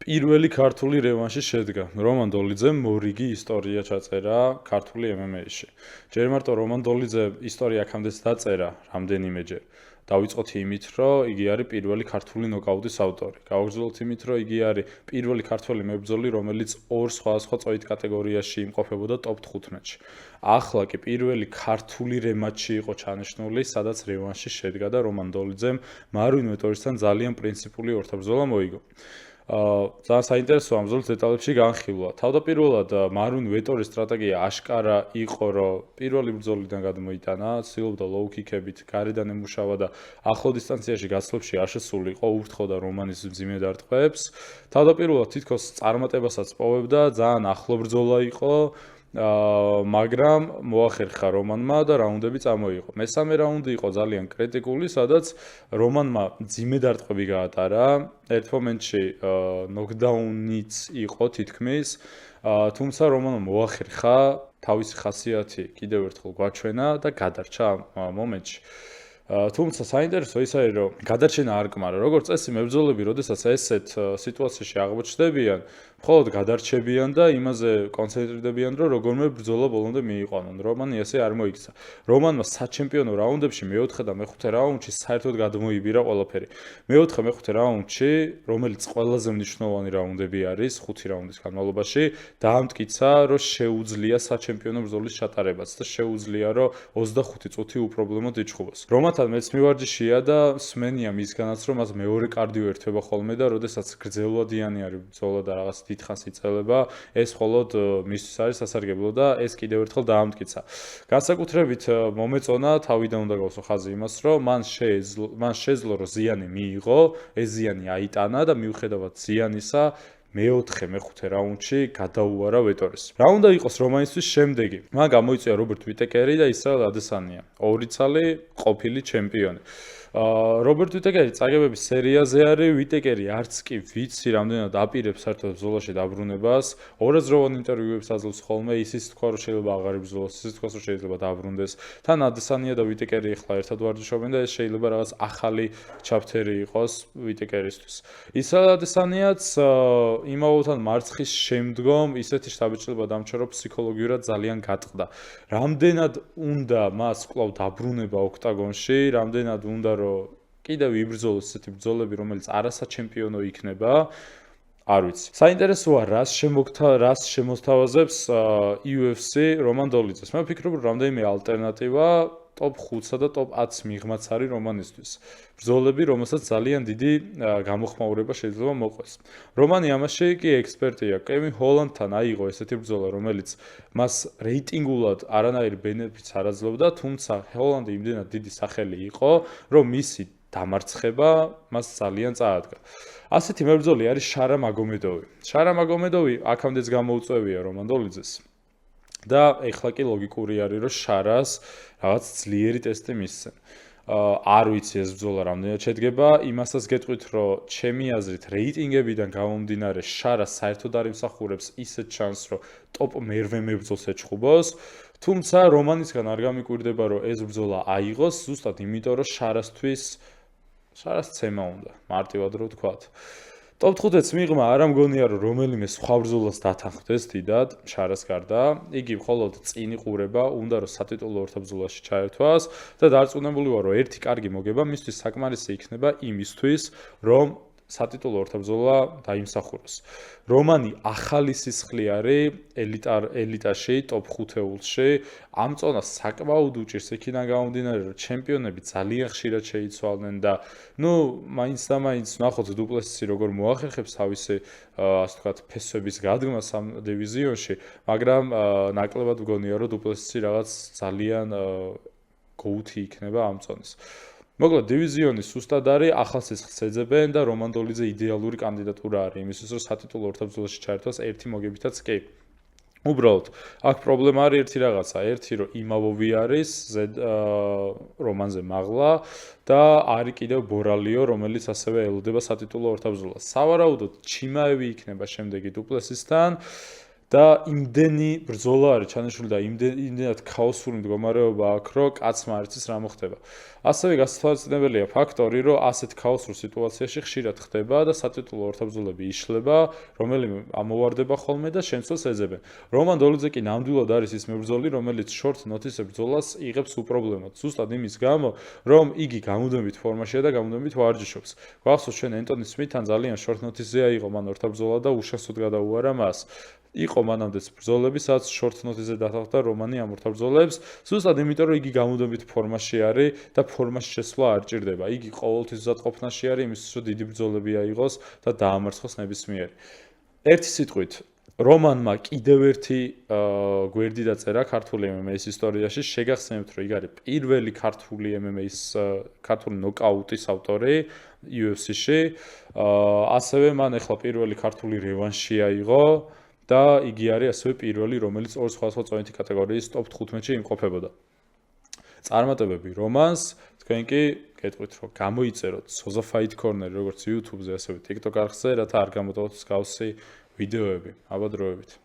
პირველი ქართული რევანში შედგა. რომან დოლიძემ მორიგი ისტორია ჩაწერა ქართული MMA-ში. ჯერ მარტო რომან დოლიძე ისტორია აქამდეც დაწერა რამდენიმეჯერ. დავიწყოთ იმით, რომ იგი არის პირველი ქართული ნოკაუტის ავტორი. გავაგრძელოთ იმით, რომ იგი არის პირველი ქართველი მებრძოლი, რომელიც ორ სხვადასხვა წოით კატეგორიაში იმყოფებოდა ტოპ 15-ში. ახლა კი პირველი ქართული რემატჩი იყო ჩანიშნული, სადაც რევანში შედგა და რომან დოლიძემ მარვინ ვეტორისთან ძალიან პრინციპული ორთაბრძოლა მოიგო. ძალიან საინტერესოა ამ ბრძოლის დეტალებში განხილვა. თავდაპირველად მარვინ ვეტორის სტრატეგია აშკარა იყო, რომ პირველი ბრძოლიდან გადმოიტანა, ცდილობდა ლოუ-კიკებით გარედან ემუშავა და ახლო დისტანციაში გასვლებში არ შესულიყო, ურთხოვდა რომანის მძიმე დარტყმებს. თავდაპირველად თითქოს წარმატებასაც პოვებდა, ძალიან ახლო ბრძოლა იყო. მაგრამ მოახერხა რომანმა და რაუნდები წამოიღო. მესამე რაუნდი იყო ძალიან კრიტიკული, სადაც რომანმა მძიმე დარტყმები გაატარა. ერთ მომენტში ნოკდაუნიც იყო თითქმის, თუმცა რომანმა მოახერხა თავისი ხასიათი კიდევ ერთხელ გვაჩვენა და გადარჩა ამ მომენტში. თუმცა საინტერესო ის არის, რომ გადარჩენა არ კმარა. როგორც წესი, მებრძოლები, როდესაც ესეთ სიტუაციაში აღმოჩნდებიან, მხოლოდ გადარჩებიან და იმაზე კონცენტრირდებიან, რომ როგორმე ბრძოლა ბოლომდე მიიყვანონ. რომანი ესე არ მოიქცა. რომანმა საჩემპიონო რაუნდებში მეოთხე და მეხუთე რაუნდში საერთოდ გადმოიბირა ყველაფერი. მეოთხე მეხუთე რაუნდში, რომელიც ყველაზე მნიშვნელოვანი რაუნდები არის 5 რაუნდის განმავლობაში, დაამტკიცა, რომ შეუძლია საჩემპიონო ბრძოლის ჩატარებაც და შეუძლია, რომ 25 წუთი უპრობლემოდ იჩხუბოს. რომანთან მეც მივარჯიშია და სმენია მისგანაც, რომ მას მეორე კარდიო ერთვება ხოლმე და როდესაც გრძელვადიანი არის ბრძოლა და რაღაც დიდხანს იწყება, ეს მხოლოდ მისთვის არის სასარგებლო და ეს კიდევ ერთხელ დაამტკიცა. განსაკუთრებით მომეწონა, თავიდან უნდა გავსო ხაზი იმას, რომ მან შეძლო, რომ ზიანი მიიღო, ეს ზიანი აიტანა და მიუხედავად ზიანისა, მეოთხე მეხუთე რაუნდში გადაუარა ვეტორის. რა უნდა იყოს რომანისთვის შემდეგი? მან გამოიწვია რობერტ ვიტეკერი და ისრაელ ადესანია. ორი ცალი ყოფილი ჩემპიონი. რობერტ ვიტეკერი წაგებების სერიაზე არის, ვიტეკერი არც კი ვიცი რამდენად აპირებს საერთოდ ბრძოლაში დაბრუნებას. ორაზროვან ინტერვიუებს აძლევს ხოლმე, ისიც თქვა, რომ შეიძლება აღარ იბრძოლოს, ისიც თქვა, რომ შეიძლება დაბრუნდეს. თან ადესანია და ვიტეკერი ახლა ერთად ვარჯიშობენ და ეს შეიძლება რაღაც ახალი ჩაფთერი იყოს ვიტეკერისთვის. ისრაელ ადესანიაც იმავოთან მარცხის შემდგომ ისეთი შთაბეჭდილება დამჭა, რომ ფსიქოლოგიურად ძალიან გატყდა. რამდენად უნდა მას კვლავ დაბრუნება ოქტაგონში, რამდენად უნდა რომ კიდევ იბრძოლოს ესეთი ბრძოლები, რომელიც არასაჩემპიონო იქნება, არ ვიცი. საინტერესოა, რას შემოსთავაზებს UFC რომან დოლიძეს. მე ვფიქრობ, რომ რამდენიმე ალტერნატივა ტოპ 5-სა და ტოპ 10-ს მიღმაც არის რომანისთვის. ბრძოლები, რომელსაც ძალიან დიდი გამოხმაურება შეიძლება მოყვეს. რომანი ამაში კი ექსპერტია. კევინ ჰოლანდთან აიღო ესეთი ბრძოლა, რომელიც მას რეიტინგულად არანაირი ბენეფიტს არ აძლევდა, თუმცა ჰოლანდი იმდენად დიდი სახელი იყო, რომ მისი დამარცხება მას ძალიან წაადგა. ასეთი მებრძოლი არის შარა მაგომედოვი. შარა მაგომედოვი აქამდეც გამოუწვევია რომან დოლიძეს. და ეხლა კი ლოგიკური არის, რომ შარას რაღაც ძლიერი ტესტი მისცენ. არ ვიცი ეს ბრძოლა რამდენად შედგება, იმასაც გეტყვით, რომ ჩემი აზრით რეიტინგებიდან გამომდინარე შარა საერთოდ არ იმსახურებს ისეთ შანსს, რომ ტოპ მერვე მებრძოლს ეჩხუბოს, თუმცა რომანისგან არ გამიკვირდება, რომ ეს ბრძოლა აიღოს, ზუსტად იმიტომ, რომ შარას ცემა უნდა, მარტივად რო ვთქვათ. ტოპ 5-ს მიღმა არ ამგონია, რომ რომელიმე სხვა ბრძოლას დათანხმდეს დიდად, შარას გარდა. იგი მხოლოდ წინ იყურება, უნდა რომ სატიტულო ორთაბრძოლაში ჩაერთვას და დარწმუნებული ვარ, რომ ერთი კარგი მოგება მისთვის საკმარისი იქნება იმისთვის, რომ სატიტულო ორთაბრძოლა დაიმსახუროს. რომანი ახალი სისხლი არის ელიტაში, ტოპ 5-ში. ამ წონას საკმაოდ უჭირს იქიდან გამომდინარე, რომ ჩემპიონები ძალიან ხშირად შეიცვალნენ და მაინც და მაინც ნახოთ დუპლესისი როგორ მოახერხებს თავისი, ასე ვთქვათ, ფესვების გადგმას ამ დივიზიონში, მაგრამ ნაკლებად მგონია, რომ დუპლესისი რაღაც ძალიან გოუთი იქნება ამ წონის. მოკლედ დივიზიონი სუსტად არის, ახალ სისხლს ეძებენ და რომან დოლიძე იდეალური კანდიდატურა არის იმისთვის, რომ სატიტულო ორთაბრძოლაში ჩაერთვას ერთი მოგებითაც კი. უბრალოდ, აქ პრობლემა არის ერთი რაღაცა, რომ იმავოვი არის რომანზე მაღლა და არის კიდევ ბორალიო, რომელიც ასევე ელოდება სატიტულო ორთაბრძოლას. სავარაუდოდ, ჩიმაევი იქნება შემდეგი დუპლესისთან და იმდენი ბრძოლა არის ჩანიშნული და იმდენად ქაოსური მდგომარეობა აქვს, რომ კაცმა არ იცის რა მოხდება. ასევე გასათვალისწინებელია ფაქტორი, რომ ასეთ ქაოსურ სიტუაციაში ხშირად ხდება და სატიტულო ორთაბრძოლები იშლება, რომელიმე ამოვარდება ხოლმე და შემცველს ეძებენ. რომან დოლიძე კი ნამდვილად არის ის მებრძოლი, რომელიც short notice ბრძოლას იღებს უპრობლემოდ. ზუსტად იმის გამო, რომ იგი გამუდმებით ფორმაშია და გამუდმებით ვარჯიშობს. გვახსოვს ჩვენ ენტონი სმითთან ძალიან short notice-ზე აიღო მან ორთაბრძოლა და უშასოდ გადაუარა მას. იყო მანამდეც ბრძოლები, სადაც short notice-ზე დათანხმდა რომანი ამ ორთაბრძოლებს, ზუსტად იმიტომ, რომ იგი გამუდმებით ფორმაში არის და ფორმაში შესვლა არ ჭირდება. იგი ყოველთვის მზადყოფნაში არის იმისთვის, რომ დიდი ბრძოლები აიღოს და დაამარცხოს ნებისმიერი. ერთი სიტყვით, რომანმა კიდევ ერთი გვერდი დაწერა ქართული MMA-ის ისტორიაში. შეგახსენებთ, რომ იგი არის პირველი ქართული MMA-ის ქართული ნოკაუტის ავტორი UFC-ში. ასევე მან ახლა პირველი ქართული რევანში აიღო და იგი არის ასევე პირველი, რომელიც ორ სხვადასხვა წონითი კატეგორიის top 15-ში იმყოფებოდა. წარმატებები რომანს, თქვენ კი გეტყვით, რომ გამოიწეროთ Soza Fight Corner როგორც YouTube-ზე, ასევე TikTok არხზე, რათა არ გამოტოვოთ მსგავსი ვიდეოები. აბა დროებით.